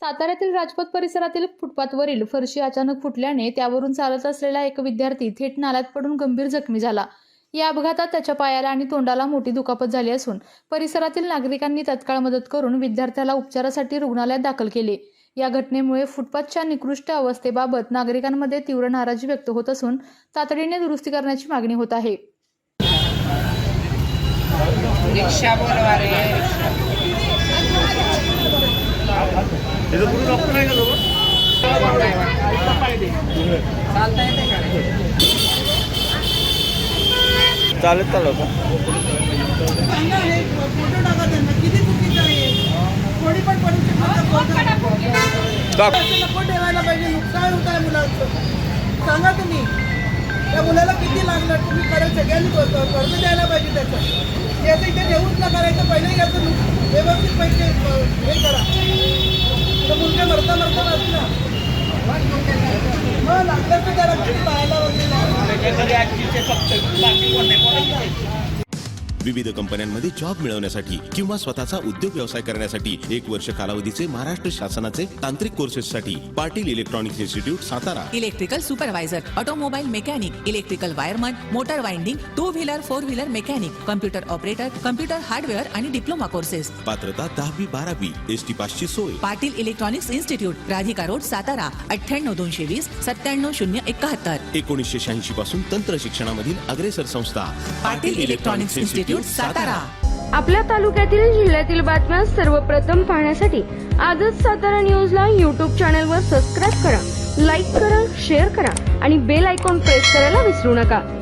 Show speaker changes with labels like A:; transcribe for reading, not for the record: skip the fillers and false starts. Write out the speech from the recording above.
A: साताऱ्यातील राजपथ परिसरातील फुटपाथवरील फरशी अचानक फुटल्याने त्यावरून चालत असलेला एक विद्यार्थी थेट नाल्यात पडून गंभीर जखमी झाला। या अपघातात त्याच्या पायाला आणि तोंडाला मोठी दुखापत झाली असून परिसरातील नागरिकांनी तत्काळ मदत करून विद्यार्थ्याला उपचारासाठी रुग्णालयात दाखल केले। या घटनेमुळे फुटपाथच्या निकृष्ट अवस्थेबाबत नागरिकांमध्ये तीव्र नाराजी व्यक्त होत असून तातडीने दुरुस्ती करण्याची मागणी होत आहे।
B: रिक्षा बोलवा रे
C: डॉक्टर आहे का जवळ?
B: चालता येते का रे?
C: चालत चालव का?
D: सांगा हे फोटो टाका त्यांना किती चुकीचं आहे। थोडी पण पडू नको ठेवायला पाहिजे, नुकसान होत आहे मुलांचं। सांगा तुम्ही त्या मुलाला किती लागलं, तुम्ही खरं सगळ्यांनी कर्ज द्यायला पाहिजे त्याचं। याचं इथे ठेवूच न करायचं, पहिले याचं व्यवस्थित पैसे हे करा। तर मुलगा मरता मरता वाचला मग लागलं तर त्याला किती पाहायला
E: विविध कंपन्यांमध्ये जॉब मिळवण्यासाठी किंवा स्वतःचा उद्योग व्यवसाय करण्यासाठी 1 वर्ष कालावधीचे महाराष्ट्र शासनाचे तांत्रिक कोर्सेससाठी Patil electronics institute Satara.
F: Electrical supervisor, automobile mechanic, electrical wireman, motor winding, 2 wheeler 4 wheeler mechanic, computer operator, computer hardware आणि डिप्लोमा कोर्सेस।
E: पात्रता 10वी 12वी एसटी पासची सोय।
F: Patil electronics institute, Radhika road, Satara 98 220 97071।
E: 1986 पासून तंत्र शिक्षणामधील अग्रेसर संस्था
F: पाटील इलेक्ट्रॉनिक्स इन्स्टिट्यूट सातारा।
G: आपल्या तालुक्यातील जिल्ह्यातील बातम्या सर्वप्रथम पाहण्यासाठी आजच सातारा न्यूजला YouTube चॅनलवर सबस्क्राईब करा, लाईक करा, शेअर करा आणि बेल आयकॉन प्रेस करायला विसरू नका।